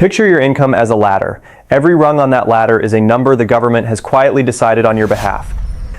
Picture your income as a ladder. Every rung on that ladder is a number the government has quietly decided on your behalf.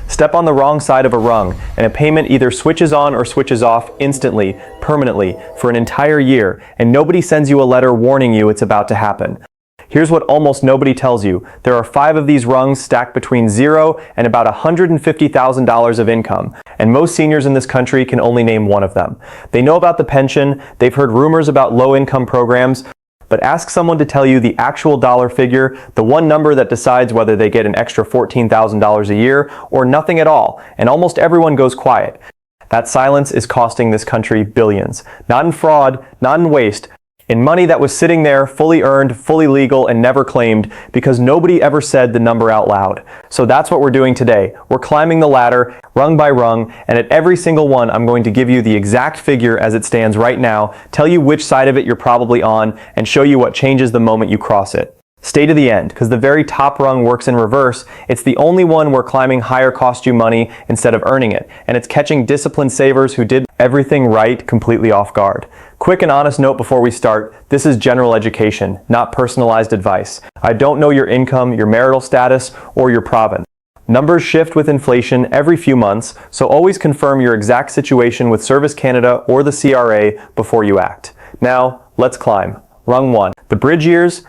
Step on the wrong side of a rung, and a payment either switches on or switches off instantly, permanently, for an entire year, and nobody sends you a letter warning you it's about to happen. Here's what almost nobody tells you. There are 5 of these rungs stacked between 0 and about $150,000 of income, and most seniors in this country can only name one of them. They know about the pension, they've heard rumors about low-income programs, but ask someone to tell you the actual dollar figure, the one number that decides whether they get an extra $14,000 a year or nothing at all, and almost everyone goes quiet. That silence is costing this country billions. Not in fraud, not in waste, in money that was sitting there, fully earned, fully legal, and never claimed, because nobody ever said the number out loud. So that's what we're doing today. We're climbing the ladder, rung by rung, and at every single one I'm going to give you the exact figure as it stands right now, tell you which side of it you're probably on, and show you what changes the moment you cross it. Stay to the end, because the very top rung works in reverse. It's the only one where climbing higher costs you money instead of earning it, and it's catching disciplined savers who did everything right completely off guard. Quick and honest note before we start, this is general education, not personalized advice. I don't know your income, your marital status, or your province. Numbers shift with inflation every few months, so always confirm your exact situation with Service Canada or the CRA before you act. Now, let's climb. Rung 1. The bridge years.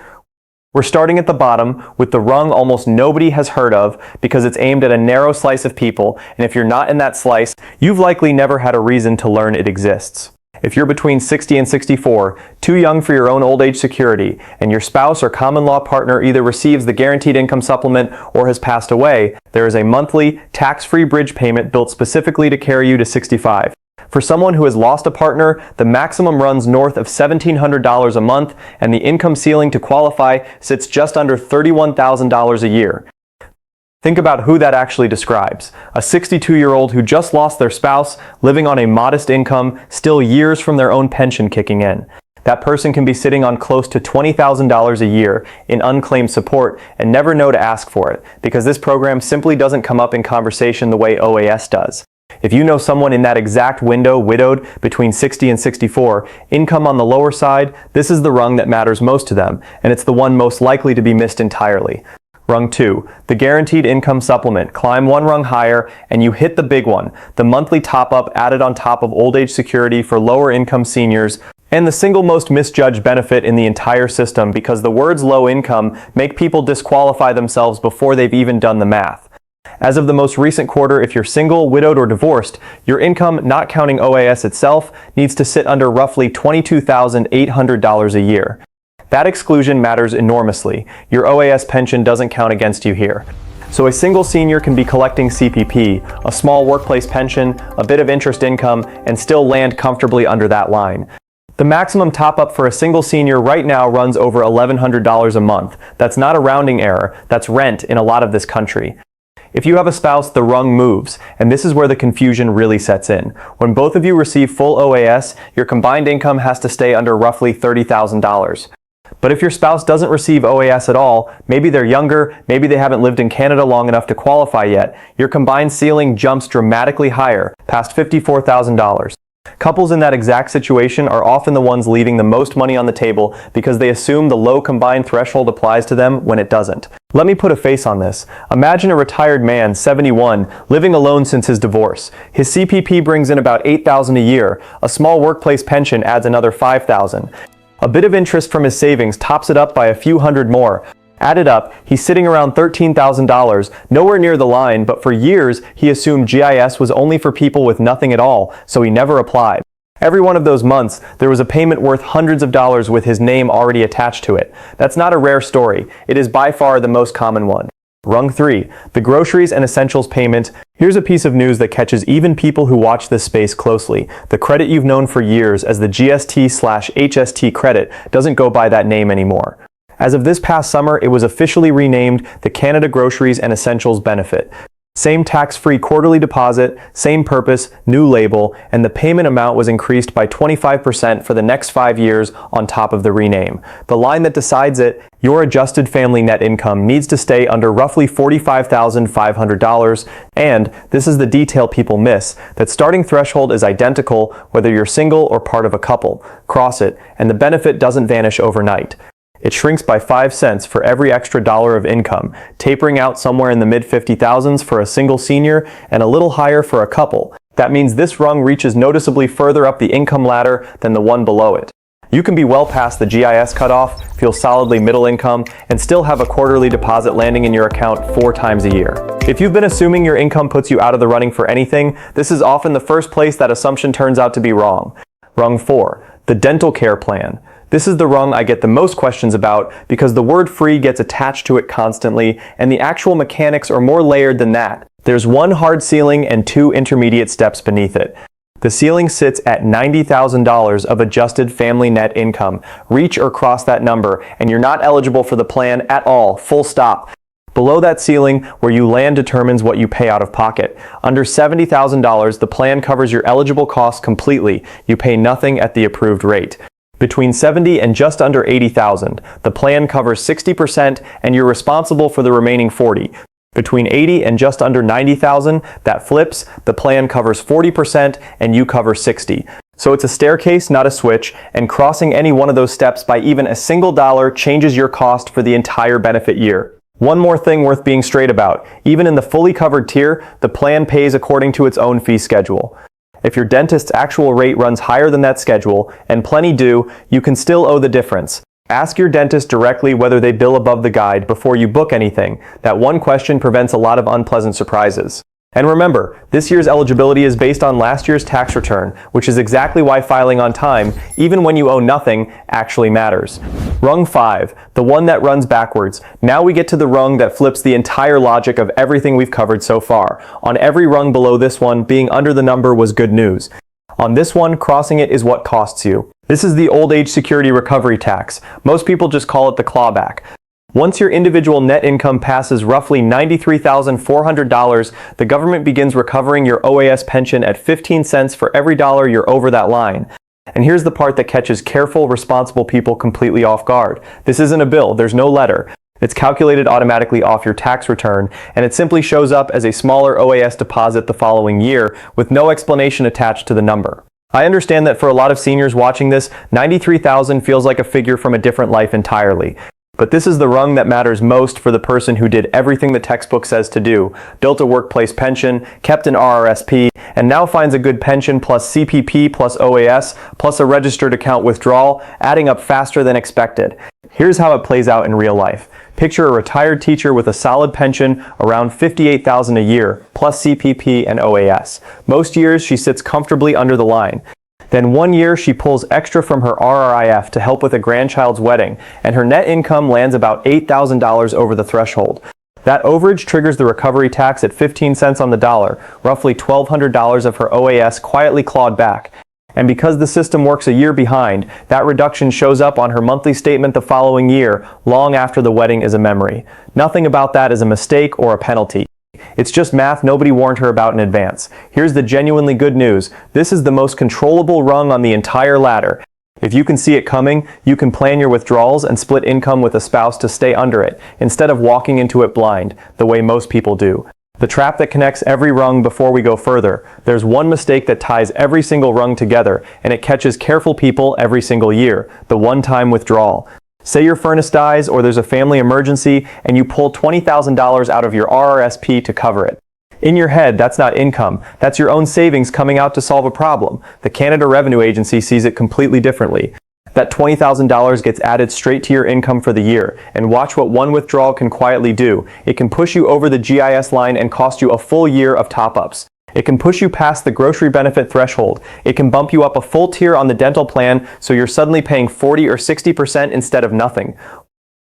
We're starting at the bottom with the rung almost nobody has heard of because it's aimed at a narrow slice of people, and if you're not in that slice, you've likely never had a reason to learn it exists. If you're between 60 and 64, too young for your own old age security, and your spouse or common law partner either receives the guaranteed income supplement or has passed away, there is a monthly, tax-free bridge payment built specifically to carry you to 65. For someone who has lost a partner, the maximum runs north of $1,700 a month, and the income ceiling to qualify sits just under $31,000 a year. Think about who that actually describes. A 62-year-old who just lost their spouse, living on a modest income, still years from their own pension kicking in. That person can be sitting on close to $20,000 a year in unclaimed support and never know to ask for it, because this program simply doesn't come up in conversation the way OAS does. If you know someone in that exact window, widowed, between 60 and 64, income on the lower side, this is the rung that matters most to them, and it's the one most likely to be missed entirely. Rung 2, the guaranteed income supplement. Climb one rung higher and you hit the big one, the monthly top-up added on top of old age security for lower income seniors, and the single most misjudged benefit in the entire system because the words low income make people disqualify themselves before they've even done the math. As of the most recent quarter, if you're single, widowed, or divorced, your income, not counting OAS itself, needs to sit under roughly $22,800 a year. That exclusion matters enormously. Your OAS pension doesn't count against you here. So a single senior can be collecting CPP, a small workplace pension, a bit of interest income, and still land comfortably under that line. The maximum top-up for a single senior right now runs over $1,100 a month. That's not a rounding error, that's rent in a lot of this country. If you have a spouse, the rung moves, and this is where the confusion really sets in. When both of you receive full OAS, your combined income has to stay under roughly $30,000. But if your spouse doesn't receive OAS at all, maybe they're younger, maybe they haven't lived in Canada long enough to qualify yet, your combined ceiling jumps dramatically higher, past $54,000. Couples in that exact situation are often the ones leaving the most money on the table because they assume the low combined threshold applies to them when it doesn't. Let me put a face on this. Imagine a retired man, 71, living alone since his divorce. His CPP brings in about $8,000 a year. A small workplace pension adds another $5,000. A bit of interest from his savings tops it up by a few hundred more. Added up, he's sitting around $13,000, nowhere near the line, but for years he assumed GIS was only for people with nothing at all, so he never applied. Every one of those months, there was a payment worth hundreds of dollars with his name already attached to it. That's not a rare story. It is by far the most common one. Rung 3, the groceries and essentials payment. Here's a piece of news that catches even people who watch this space closely. The credit you've known for years as the GST/HST credit doesn't go by that name anymore. As of this past summer, it was officially renamed the Canada Groceries and Essentials Benefit. Same tax-free quarterly deposit, same purpose, new label, and the payment amount was increased by 25% for the next 5 years on top of the rename. The line that decides it, your adjusted family net income needs to stay under roughly $45,500, and this is the detail people miss, that starting threshold is identical whether you're single or part of a couple. Cross it, and the benefit doesn't vanish overnight. It shrinks by 5 cents for every extra dollar of income, tapering out somewhere in the mid-50,000s for a single senior and a little higher for a couple. That means this rung reaches noticeably further up the income ladder than the one below it. You can be well past the GIS cutoff, feel solidly middle income, and still have a quarterly deposit landing in your account 4 times a year. If you've been assuming your income puts you out of the running for anything, this is often the first place that assumption turns out to be wrong. Rung 4, the dental care plan. This is the rung I get the most questions about because the word free gets attached to it constantly, and the actual mechanics are more layered than that. There's one hard ceiling and 2 intermediate steps beneath it. The ceiling sits at $90,000 of adjusted family net income. Reach or cross that number, and you're not eligible for the plan at all, full stop. Below that ceiling, where you land determines what you pay out of pocket. Under $70,000, the plan covers your eligible costs completely. You pay nothing at the approved rate. Between $70,000 and just under $80,000, the plan covers 60% and you're responsible for the remaining 40%. Between $80,000 and just under $90,000, that flips, the plan covers 40% and you cover 60%. So it's a staircase, not a switch, and crossing any one of those steps by even a single dollar changes your cost for the entire benefit year. One more thing worth being straight about, even in the fully covered tier, the plan pays according to its own fee schedule. If your dentist's actual rate runs higher than that schedule, and plenty do, you can still owe the difference. Ask your dentist directly whether they bill above the guide before you book anything. That one question prevents a lot of unpleasant surprises. And remember, this year's eligibility is based on last year's tax return, which is exactly why filing on time, even when you owe nothing, actually matters. Rung 5, the one that runs backwards. Now we get to the rung that flips the entire logic of everything we've covered so far. On every rung below this one, being under the number was good news. On this one, crossing it is what costs you. This is the Old Age Security Recovery Tax. Most people just call it the clawback. Once your individual net income passes roughly $93,400, the government begins recovering your OAS pension at 15 cents for every dollar you're over that line. And here's the part that catches careful, responsible people completely off guard. This isn't a bill, there's no letter. It's calculated automatically off your tax return, and it simply shows up as a smaller OAS deposit the following year with no explanation attached to the number. I understand that for a lot of seniors watching this, $93,000 feels like a figure from a different life entirely. But this is the rung that matters most for the person who did everything the textbook says to do, built a workplace pension, kept an RRSP, and now finds a good pension plus CPP plus OAS plus a registered account withdrawal, adding up faster than expected. Here's how it plays out in real life. Picture a retired teacher with a solid pension around $58,000 a year, plus CPP and OAS. Most years she sits comfortably under the line. Then one year she pulls extra from her RRIF to help with a grandchild's wedding, and her net income lands about $8,000 over the threshold. That overage triggers the recovery tax at 15 cents on the dollar, roughly $1,200 of her OAS quietly clawed back. And because the system works a year behind, that reduction shows up on her monthly statement the following year, long after the wedding is a memory. Nothing about that is a mistake or a penalty. It's just math nobody warned her about in advance. Here's the genuinely good news. This is the most controllable rung on the entire ladder. If you can see it coming, you can plan your withdrawals and split income with a spouse to stay under it, instead of walking into it blind, the way most people do. The trap that connects every rung before we go further. There's one mistake that ties every single rung together, and it catches careful people every single year: the one-time withdrawal. Say your furnace dies or there's a family emergency and you pull $20,000 out of your RRSP to cover it. In your head, that's not income. That's your own savings coming out to solve a problem. The Canada Revenue Agency sees it completely differently. That $20,000 gets added straight to your income for the year, and watch what one withdrawal can quietly do. It can push you over the GIS line and cost you a full year of top-ups. It can push you past the grocery benefit threshold. It can bump you up a full tier on the dental plan so you're suddenly paying 40 or 60% instead of nothing.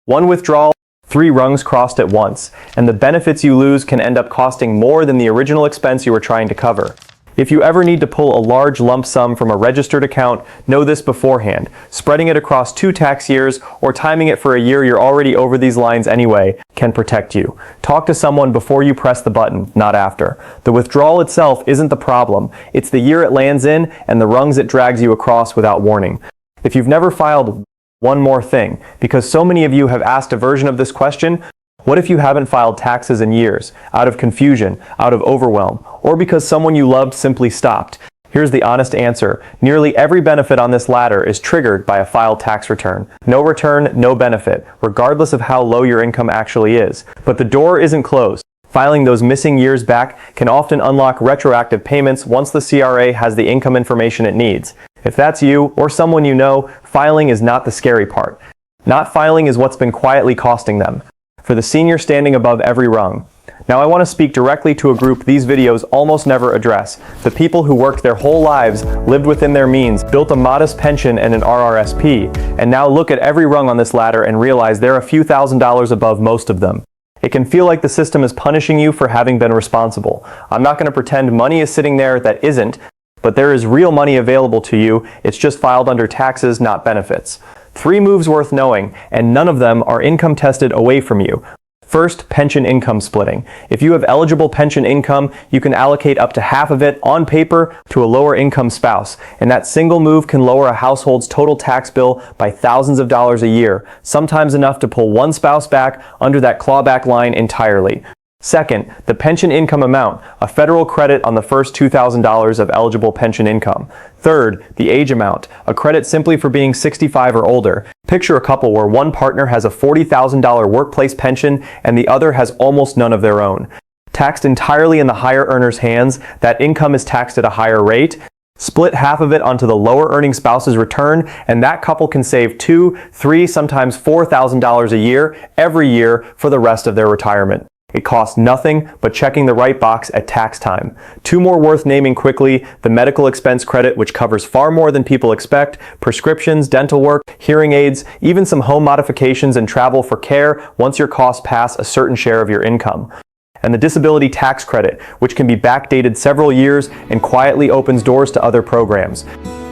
One withdrawal, 3 rungs crossed at once, and the benefits you lose can end up costing more than the original expense you were trying to cover. If you ever need to pull a large lump sum from a registered account, know this beforehand. Spreading it across 2 tax years or timing it for a year you're already over these lines anyway can protect you. Talk to someone before you press the button, not after. The withdrawal itself isn't the problem. It's the year it lands in and the rungs it drags you across without warning. If you've never filed, one more thing, because so many of you have asked a version of this question: what if you haven't filed taxes in years, out of confusion, out of overwhelm, or because someone you loved simply stopped? Here's the honest answer. Nearly every benefit on this ladder is triggered by a filed tax return. No return, no benefit, regardless of how low your income actually is. But the door isn't closed. Filing those missing years back can often unlock retroactive payments once the CRA has the income information it needs. If that's you, or someone you know, filing is not the scary part. Not filing is what's been quietly costing them. For the senior standing above every rung. Now I want to speak directly to a group these videos almost never address. The people who worked their whole lives, lived within their means, built a modest pension and an RRSP, and now look at every rung on this ladder and realize they're a few $1,000s above most of them. It can feel like the system is punishing you for having been responsible. I'm not going to pretend money is sitting there that isn't, but there is real money available to you. It's just filed under taxes, not benefits. 3 moves worth knowing, and none of them are income tested away from you. First, pension income splitting. If you have eligible pension income, you can allocate up to half of it on paper to a lower income spouse, and that single move can lower a household's total tax bill by thousands of dollars a year, sometimes enough to pull one spouse back under that clawback line entirely. Second, the pension income amount, a federal credit on the first $2,000 of eligible pension income. Third, the age amount, a credit simply for being 65 or older. Picture a couple where one partner has a $40,000 workplace pension and the other has almost none of their own. Taxed entirely in the higher earner's hands, that income is taxed at a higher rate. Split half of it onto the lower earning spouse's return, and that couple can save $2,000, $3,000, sometimes $4,000 a year, every year for the rest of their retirement. It costs nothing but checking the right box at tax time. 2 more worth naming quickly: the medical expense credit, which covers far more than people expect, prescriptions, dental work, hearing aids, even some home modifications and travel for care once your costs pass a certain share of your income. And the disability tax credit, which can be backdated several years and quietly opens doors to other programs.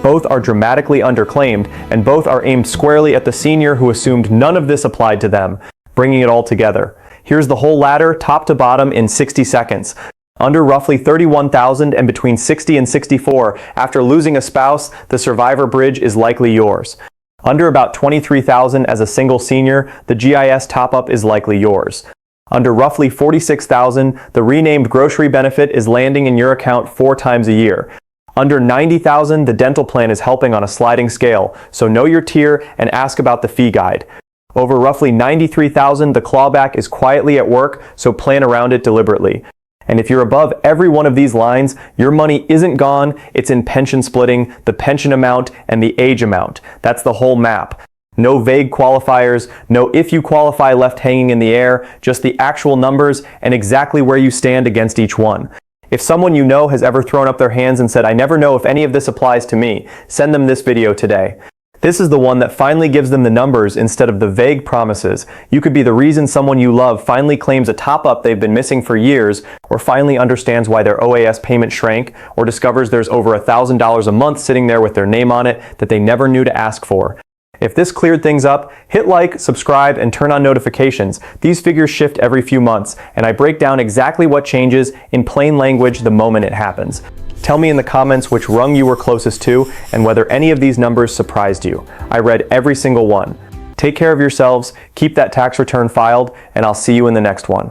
Both are dramatically underclaimed, and both are aimed squarely at the senior who assumed none of this applied to them, bringing it all together. Here's the whole ladder, top to bottom, in 60 seconds. Under roughly $31,000 and between 60 and 64, after losing a spouse, the survivor bridge is likely yours. Under about $23,000 as a single senior, the GIS top-up is likely yours. Under roughly $46,000, the renamed grocery benefit is landing in your account 4 times a year. Under $90,000, the dental plan is helping on a sliding scale, so know your tier and ask about the fee guide. Over roughly $93,000, the clawback is quietly at work, so plan around it deliberately. And if you're above every one of these lines, your money isn't gone, it's in pension splitting, the pension amount, and the age amount. That's the whole map. No vague qualifiers, no if you qualify left hanging in the air, just the actual numbers and exactly where you stand against each one. If someone you know has ever thrown up their hands and said, "I never know if any of this applies to me," send them this video today. This is the one that finally gives them the numbers instead of the vague promises. You could be the reason someone you love finally claims a top-up they've been missing for years, or finally understands why their OAS payment shrank, or discovers there's over $1,000 a month sitting there with their name on it that they never knew to ask for. If this cleared things up, hit like, subscribe, and turn on notifications. These figures shift every few months, and I break down exactly what changes in plain language the moment it happens. Tell me in the comments which rung you were closest to and whether any of these numbers surprised you. I read every single one. Take care of yourselves, keep that tax return filed, and I'll see you in the next one.